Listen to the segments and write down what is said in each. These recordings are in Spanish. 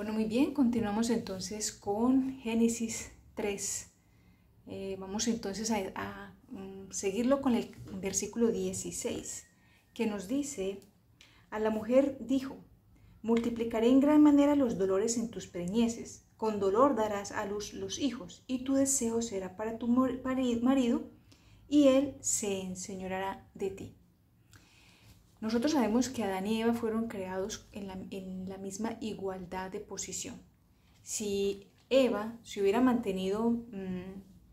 Bueno, muy bien, continuamos entonces con Génesis 3. Vamos entonces a seguirlo con el versículo 16, que nos dice: a la mujer dijo: multiplicaré en gran manera los dolores en tus preñeces, con dolor darás a luz los hijos, y tu deseo será para tu marido, y él se enseñoreará de ti. Nosotros sabemos que Adán y Eva fueron creados en la misma igualdad de posición. Si Eva se hubiera mantenido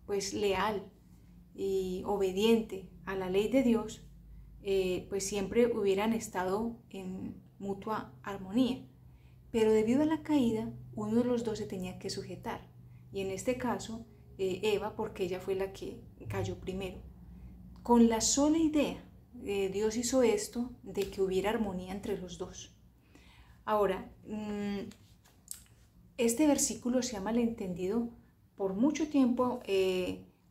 pues leal y obediente a la ley de Dios, pues siempre hubieran estado en mutua armonía. Pero debido a la caída, uno de los dos se tenía que sujetar. Y en este caso, Eva, porque ella fue la que cayó primero. Con la sola idea, Dios hizo esto de que hubiera armonía entre los dos. Ahora, este versículo se ha malentendido por mucho tiempo,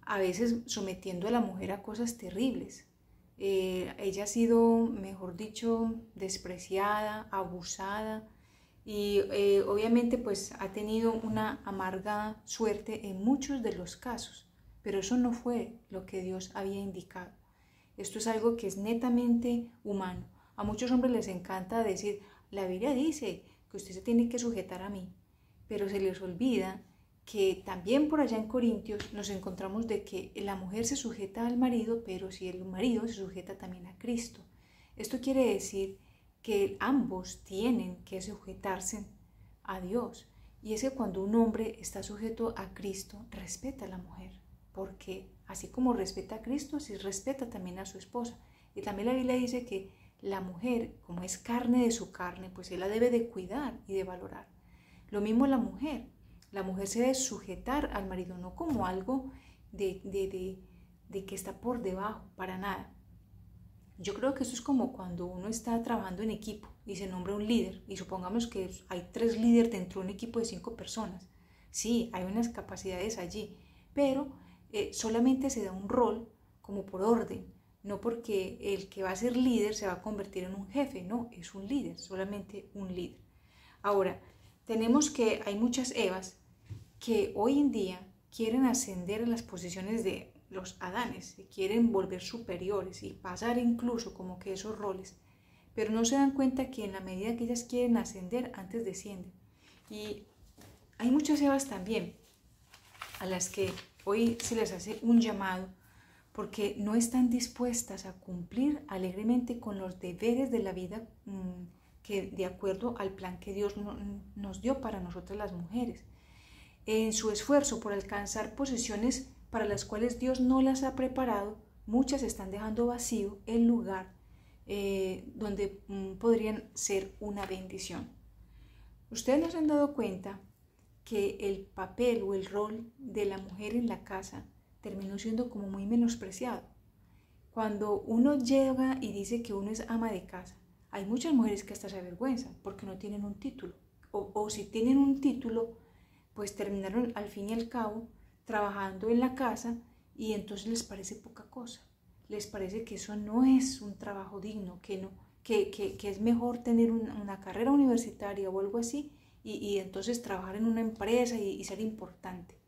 a veces sometiendo a la mujer a cosas terribles. Ella ha sido, mejor dicho, despreciada, abusada y obviamente pues ha tenido una amarga suerte en muchos de los casos, pero eso no fue lo que Dios había indicado. Esto es algo que es netamente humano. A muchos hombres les encanta decir: la Biblia dice que usted se tiene que sujetar a mí, pero se les olvida que también por allá en Corintios nos encontramos de que la mujer se sujeta al marido, pero si el marido se sujeta también a Cristo. Esto quiere decir que ambos tienen que sujetarse a Dios, y es que cuando un hombre está sujeto a Cristo, respeta a la mujer, porque así como respeta a Cristo, así respeta también a su esposa. Y también la Biblia dice que la mujer, como es carne de su carne, pues él la debe de cuidar y de valorar. Lo mismo la mujer se debe sujetar al marido, no como algo de que está por debajo, para nada. Yo creo que eso es como cuando uno está trabajando en equipo y se nombra un líder, y supongamos que hay 3 líderes dentro de un equipo de 5 personas. Sí, hay unas capacidades allí, pero solamente se da un rol como por orden, no porque el que va a ser líder se va a convertir en un jefe, no, es un líder, solamente un líder. Ahora, tenemos que hay muchas Evas que hoy en día quieren ascender a las posiciones de los Adanes, se quieren volver superiores y pasar incluso como que esos roles, pero no se dan cuenta que en la medida que ellas quieren ascender, antes descienden. Y hay muchas Evas también a las que hoy se les hace un llamado porque no están dispuestas a cumplir alegremente con los deberes de la vida que de acuerdo al plan que Dios nos dio para nosotras las mujeres. En su esfuerzo por alcanzar posiciones para las cuales Dios no las ha preparado, muchas están dejando vacío el lugar donde podrían ser una bendición. Ustedes no se han dado cuenta que el papel o el rol de la mujer en la casa terminó siendo como muy menospreciado. Cuando uno llega y dice que uno es ama de casa, hay muchas mujeres que hasta se avergüenzan porque no tienen un título, o si tienen un título, pues terminaron al fin y al cabo trabajando en la casa, y entonces les parece poca cosa, les parece que eso no es un trabajo digno, que es mejor tener una carrera universitaria o algo así, y entonces trabajar en una empresa y ser importante.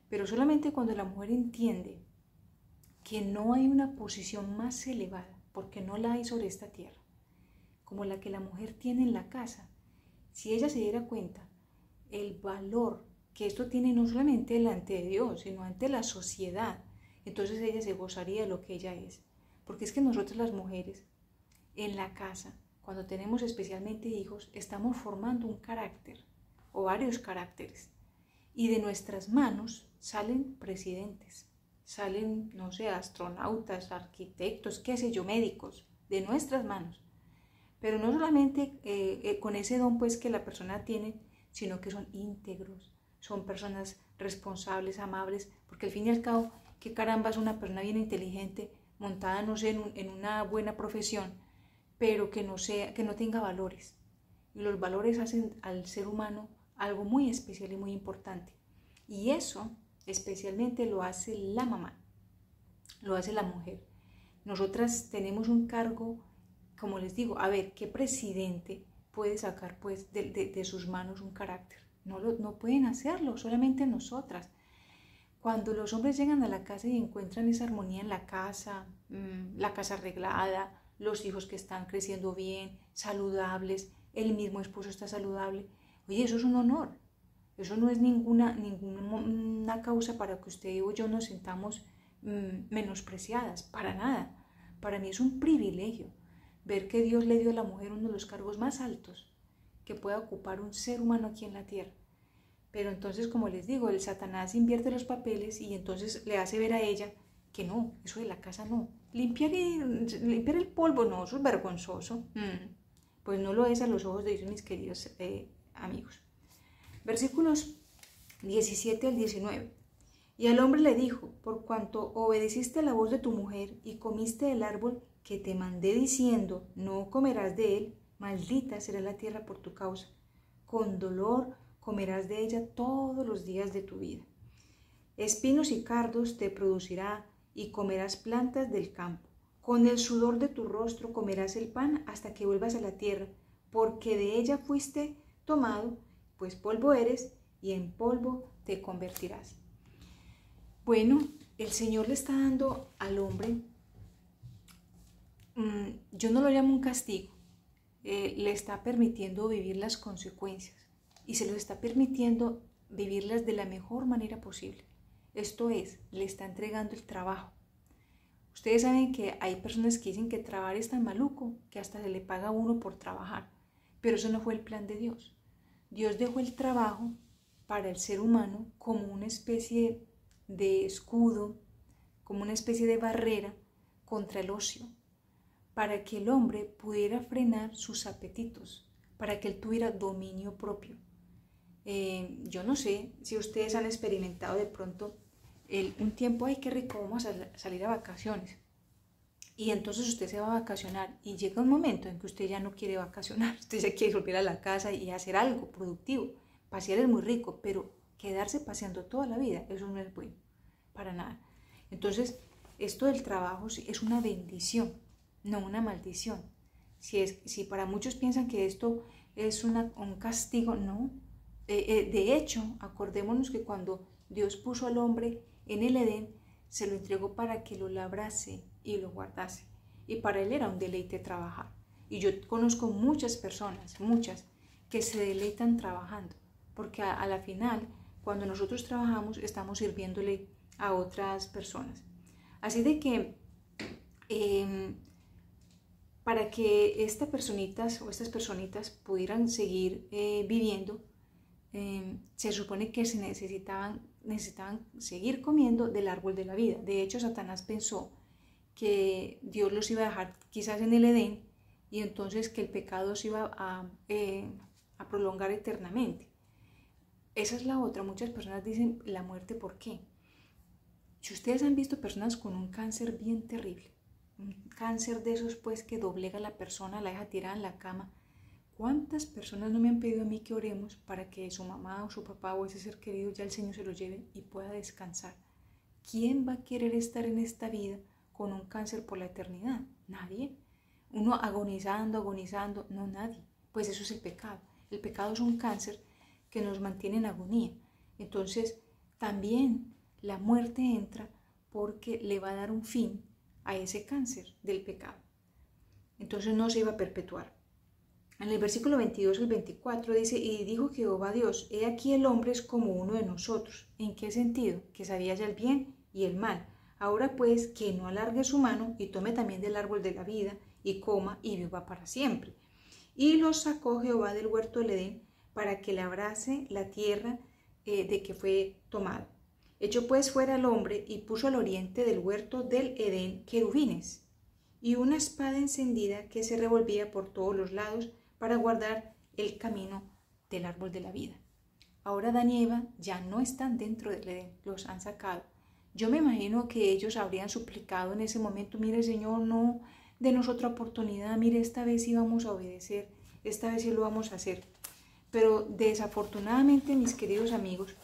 Pero solamente cuando la mujer entiende que no hay una posición más elevada, porque no la hay sobre esta tierra, como la que la mujer tiene en la casa, si ella se diera cuenta el valor que esto tiene no solamente delante de Dios, sino ante la sociedad, entonces ella se gozaría de lo que ella es. Porque es que nosotros las mujeres en la casa, cuando tenemos especialmente hijos, estamos formando un carácter o varios caracteres, y de nuestras manos salen presidentes, salen, no sé, astronautas, arquitectos, qué sé yo, médicos, de nuestras manos. Pero no solamente con ese don pues que la persona tiene, sino que son íntegros, son personas responsables, amables, porque al fin y al cabo, qué caramba es una persona bien inteligente, montada, no sé, en una buena profesión, pero que no tenga valores. Y los valores hacen al ser humano algo muy especial y muy importante. Y eso especialmente lo hace la mamá, lo hace la mujer. Nosotras tenemos un cargo, como les digo, a ver, ¿qué presidente puede sacar pues de sus manos un carácter. No pueden hacerlo, solamente nosotras. Cuando los hombres llegan a la casa y encuentran esa armonía en la casa arreglada, los hijos que están creciendo bien, saludables, el mismo esposo está saludable, oye, eso es un honor. Eso no es ninguna causa para que usted o yo nos sintamos menospreciadas, para nada. Para mí es un privilegio ver que Dios le dio a la mujer uno de los cargos más altos que pueda ocupar un ser humano aquí en la tierra. Pero entonces, como les digo, el Satanás invierte los papeles y entonces le hace ver a ella que no, eso de la casa no. Limpiar el polvo, no, eso es vergonzoso. Pues no lo es a los ojos de Dios, mis queridos amigos. Versículos 17 al 19. Y al hombre le dijo, por cuanto obedeciste la voz de tu mujer y comiste del árbol que te mandé diciendo, no comerás de él, maldita será la tierra por tu causa. Con dolor comerás de ella todos los días de tu vida. Espinos y cardos te producirá y comerás plantas del campo. Con el sudor de tu rostro comerás el pan hasta que vuelvas a la tierra, porque de ella fuiste tomado, pues polvo eres y en polvo te convertirás. Bueno, el Señor le está dando al hombre, yo no lo llamo un castigo, le está permitiendo vivir las consecuencias y se lo está permitiendo vivirlas de la mejor manera posible. Esto es, le está entregando el trabajo. Ustedes saben que hay personas que dicen que trabajar es tan maluco que hasta se le paga a uno por trabajar, pero eso no fue el plan de Dios. Dios dejó el trabajo para el ser humano como una especie de escudo, como una especie de barrera contra el ocio, para que el hombre pudiera frenar sus apetitos, para que él tuviera dominio propio. Yo no sé si ustedes han experimentado de pronto un tiempo, ay, qué rico, vamos a salir a vacaciones. Y entonces usted se va a vacacionar y llega un momento en que usted ya no quiere vacacionar, usted ya quiere volver a la casa y hacer algo productivo. Pasear es muy rico, pero quedarse paseando toda la vida, eso no es bueno, para nada. Entonces, esto del trabajo es una bendición, no una maldición. Si para muchos piensan que esto es un castigo, no. De hecho, acordémonos que cuando Dios puso al hombre en el Edén, se lo entregó para que lo labrase y lo guardase. Y para él era un deleite trabajar. Y yo conozco muchas personas, muchas, que se deleitan trabajando, porque a la final, cuando nosotros trabajamos, estamos sirviéndole a otras personas. Así de que para que estas personitas pudieran seguir viviendo, se supone que necesitaban seguir comiendo del árbol de la vida. De hecho, Satanás pensó que Dios los iba a dejar quizás en el Edén y entonces que el pecado se iba a prolongar eternamente. Esa es la otra. Muchas personas dicen la muerte, ¿por qué? Si ustedes han visto personas con un cáncer bien terrible, un cáncer de esos pues que doblega a la persona, la deja tirada en la cama, ¿cuántas personas no me han pedido a mí que oremos para que su mamá o su papá o ese ser querido ya el Señor se lo lleve y pueda descansar? ¿Quién va a querer estar en esta vida con un cáncer por la eternidad? Nadie. Uno agonizando, no, nadie. Pues eso es el pecado. El pecado es un cáncer que nos mantiene en agonía. Entonces, también la muerte entra porque le va a dar un fin a ese cáncer del pecado. Entonces no se iba a perpetuar. En el versículo 22 al 24 dice, y dijo Jehová Dios, he aquí el hombre es como uno de nosotros. ¿En qué sentido? Que sabía ya el bien y el mal. Ahora pues, que no alargue su mano y tome también del árbol de la vida y coma y viva para siempre. Y los sacó Jehová del huerto del Edén para que labrase la tierra de que fue tomado. Echó pues fuera al hombre y puso al oriente del huerto del Edén querubines y una espada encendida que se revolvía por todos los lados para guardar el camino del árbol de la vida. Ahora Adán y Eva ya no están dentro del Edén, los han sacado. Yo me imagino que ellos habrían suplicado en ese momento, mire Señor, no, denos otra oportunidad, mire, esta vez sí vamos a obedecer, esta vez sí lo vamos a hacer. Pero desafortunadamente, mis queridos amigos,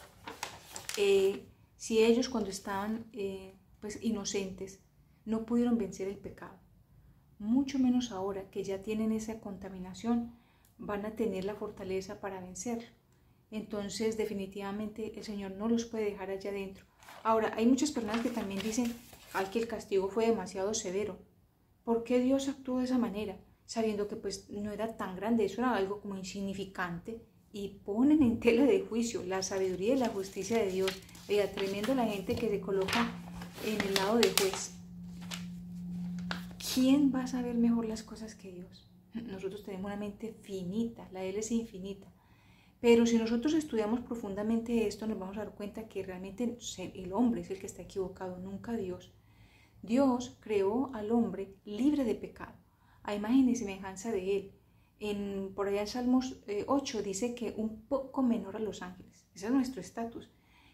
si ellos cuando estaban pues inocentes no pudieron vencer el pecado, mucho menos ahora que ya tienen esa contaminación, van a tener la fortaleza para vencerlo. Entonces definitivamente el Señor no los puede dejar allá adentro. Ahora, hay muchas personas que también dicen, ay, que el castigo fue demasiado severo. ¿Por qué Dios actuó de esa manera? Sabiendo que pues no era tan grande, eso era algo como insignificante, y ponen en tela de juicio la sabiduría y la justicia de Dios. Oiga, tremendo la gente que se coloca en el lado de juez. ¿Quién va a saber mejor las cosas que Dios? Nosotros tenemos una mente finita, la de Él es infinita. Pero si nosotros estudiamos profundamente esto, nos vamos a dar cuenta que realmente el hombre es el que está equivocado, nunca Dios. Dios creó al hombre libre de pecado, a imagen y semejanza de Él. Por allá en Salmos 8 dice que un poco menor a los ángeles. Ese es nuestro estatus.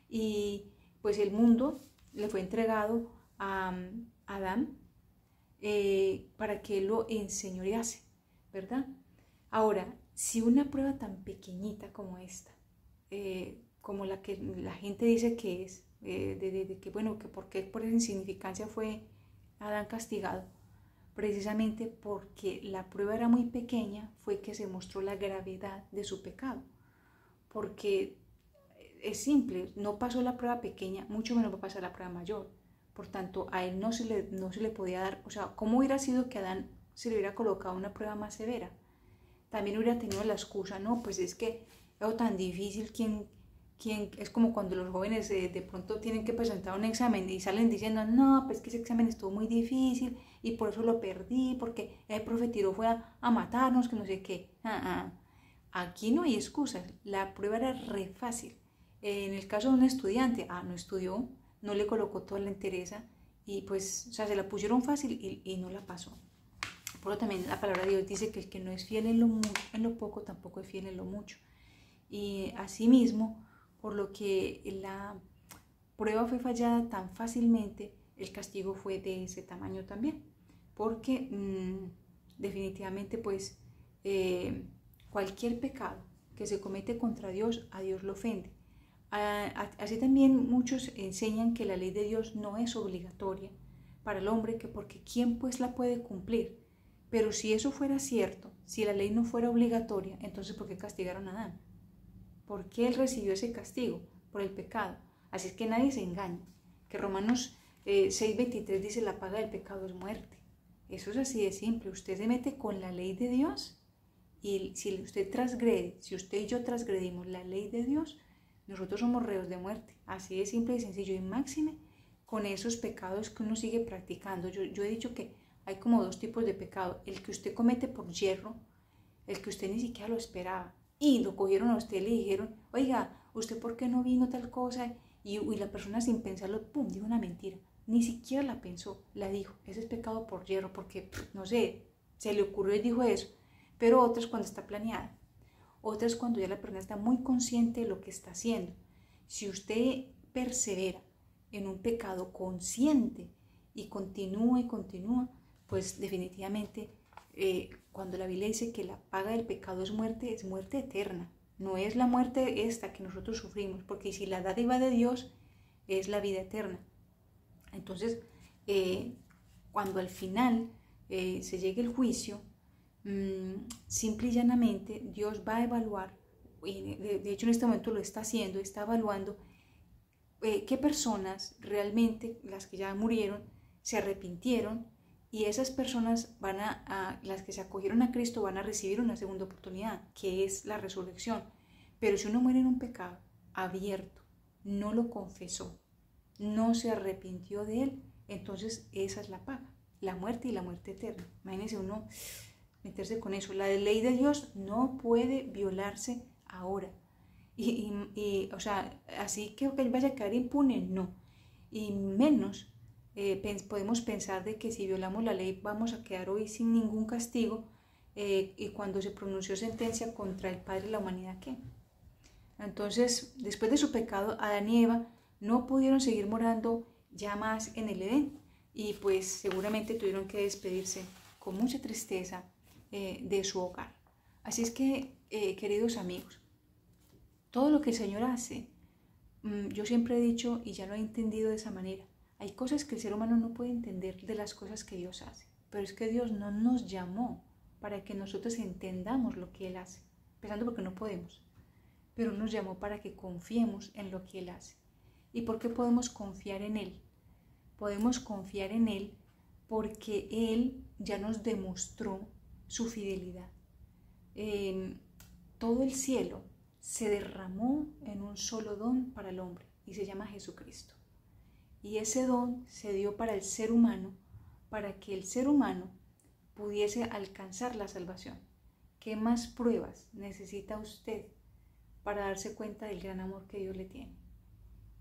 Y pues el mundo le fue entregado a Adán para que él lo enseñorease, ¿verdad? Ahora, si una prueba tan pequeñita como esta, como la que la gente dice que es, de que bueno, que por qué por esa insignificancia fue Adán castigado, precisamente porque la prueba era muy pequeña, fue que se mostró la gravedad de su pecado. Porque es simple, no pasó la prueba pequeña, mucho menos va a pasar la prueba mayor. Por tanto, a él no se le podía dar, o sea, ¿cómo hubiera sido que a Adán se le hubiera colocado una prueba más severa? También hubiera tenido la excusa, no, pues es que es algo tan difícil, es como cuando los jóvenes de pronto tienen que presentar un examen y salen diciendo, no, pues que ese examen estuvo muy difícil y por eso lo perdí, porque el profe tiró fue a matarnos, que no sé qué. Aquí no hay excusas, la prueba era re fácil. En el caso de un estudiante, no estudió, no le colocó toda la entereza y pues, o sea, se la pusieron fácil y no la pasó. Por lo también la palabra de Dios dice que el que no es fiel en lo poco, tampoco es fiel en lo mucho. Y asimismo, por lo que la prueba fue fallada tan fácilmente, el castigo fue de ese tamaño también. Porque definitivamente pues cualquier pecado que se comete contra Dios, a Dios lo ofende. Así también muchos enseñan que la ley de Dios no es obligatoria para el hombre, que porque ¿quién pues la puede cumplir? Pero si eso fuera cierto, si la ley no fuera obligatoria, entonces ¿por qué castigaron a Adán? ¿Por qué él recibió ese castigo? Por el pecado. Así es que nadie se engaña. Que Romanos 6:23 dice la paga del pecado es muerte. Eso es así de simple. Usted se mete con la ley de Dios y si usted transgrede, si usted y yo transgredimos la ley de Dios, nosotros somos reos de muerte. Así de simple y sencillo. Y máxime con esos pecados que uno sigue practicando. Yo he dicho que hay como dos tipos de pecado. El que usted comete por yerro, el que usted ni siquiera lo esperaba. Y lo cogieron a usted y le dijeron, oiga, ¿usted por qué no vino tal cosa? Y la persona sin pensarlo, pum, dijo una mentira. Ni siquiera la pensó, la dijo. Ese es pecado por yerro, porque, no sé, se le ocurrió y dijo eso. Pero otras cuando está planeada. Otras cuando ya la persona está muy consciente de lo que está haciendo. Si usted persevera en un pecado consciente y continúa, pues definitivamente cuando la Biblia dice que la paga del pecado es muerte eterna. No es la muerte esta que nosotros sufrimos, porque si la dádiva de Dios es la vida eterna. Entonces, cuando al final se llegue el juicio, simple y llanamente Dios va a evaluar, y de hecho en este momento lo está haciendo, está evaluando qué personas realmente, las que ya murieron, se arrepintieron, y esas personas las que se acogieron a Cristo van a recibir una segunda oportunidad, que es la resurrección. Pero si uno muere en un pecado abierto, no lo confesó, no se arrepintió de él, entonces esa es la paga, la muerte y la muerte eterna. Imagínense uno meterse con eso. La ley de Dios no puede violarse ahora. O sea, así que él vaya a quedar impune, no. Y menos podemos pensar de que si violamos la ley vamos a quedar hoy sin ningún castigo, y cuando se pronunció sentencia contra el Padre de la humanidad, ¿qué? Entonces, después de su pecado, Adán y Eva no pudieron seguir morando ya más en el Edén, y pues seguramente tuvieron que despedirse con mucha tristeza de su hogar. Así es que, queridos amigos, todo lo que el Señor hace, yo siempre he dicho y ya lo he entendido de esa manera. Hay cosas que el ser humano no puede entender de las cosas que Dios hace, pero es que Dios no nos llamó para que nosotros entendamos lo que Él hace, empezando porque no podemos, pero nos llamó para que confiemos en lo que Él hace. ¿Y por qué podemos confiar en Él? Podemos confiar en Él porque Él ya nos demostró su fidelidad. Todo el cielo se derramó en un solo don para el hombre y se llama Jesucristo. Y ese don se dio para el ser humano, para que el ser humano pudiese alcanzar la salvación. ¿Qué más pruebas necesita usted para darse cuenta del gran amor que Dios le tiene?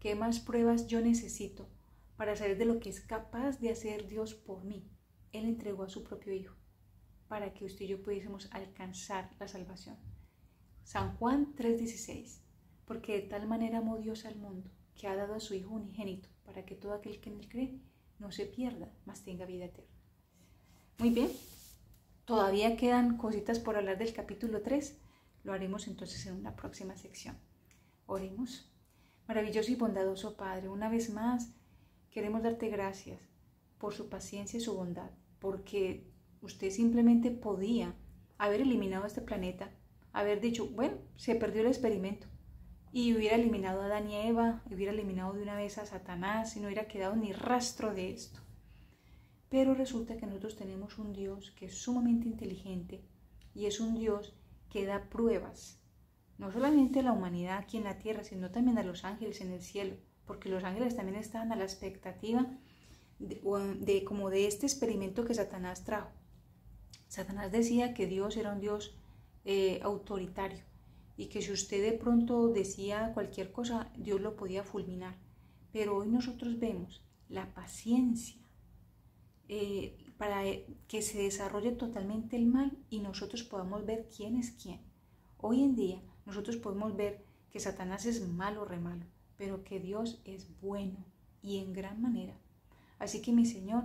¿Qué más pruebas yo necesito para saber de lo que es capaz de hacer Dios por mí? Él entregó a su propio Hijo para que usted y yo pudiésemos alcanzar la salvación. San Juan 3:16, porque de tal manera amó Dios al mundo, que ha dado a su Hijo unigénito, para que todo aquel que en Él cree no se pierda, mas tenga vida eterna. Muy bien, todavía quedan cositas por hablar del capítulo 3, lo haremos entonces en una próxima sección. Oremos. Maravilloso y bondadoso Padre, una vez más queremos darte gracias por su paciencia y su bondad, porque usted simplemente podía haber eliminado este planeta, haber dicho, bueno, se perdió el experimento, y hubiera eliminado a Adán y Eva, hubiera eliminado de una vez a Satanás, y no hubiera quedado ni rastro de esto. Pero resulta que nosotros tenemos un Dios que es sumamente inteligente, y es un Dios que da pruebas, no solamente a la humanidad aquí en la tierra, sino también a los ángeles en el cielo, porque los ángeles también estaban a la expectativa de este experimento que Satanás trajo. Satanás decía que Dios era un Dios autoritario, y que si usted de pronto decía cualquier cosa, Dios lo podía fulminar. Pero hoy nosotros vemos la paciencia para que se desarrolle totalmente el mal y nosotros podamos ver quién es quién. Hoy en día nosotros podemos ver que Satanás es malo, re malo, pero que Dios es bueno y en gran manera. Así que mi Señor,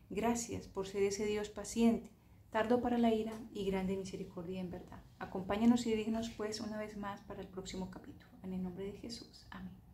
gracias por ser ese Dios paciente, tardo para la ira y grande misericordia en verdad. Acompáñanos y dirígenos pues una vez más para el próximo capítulo. En el nombre de Jesús. Amén.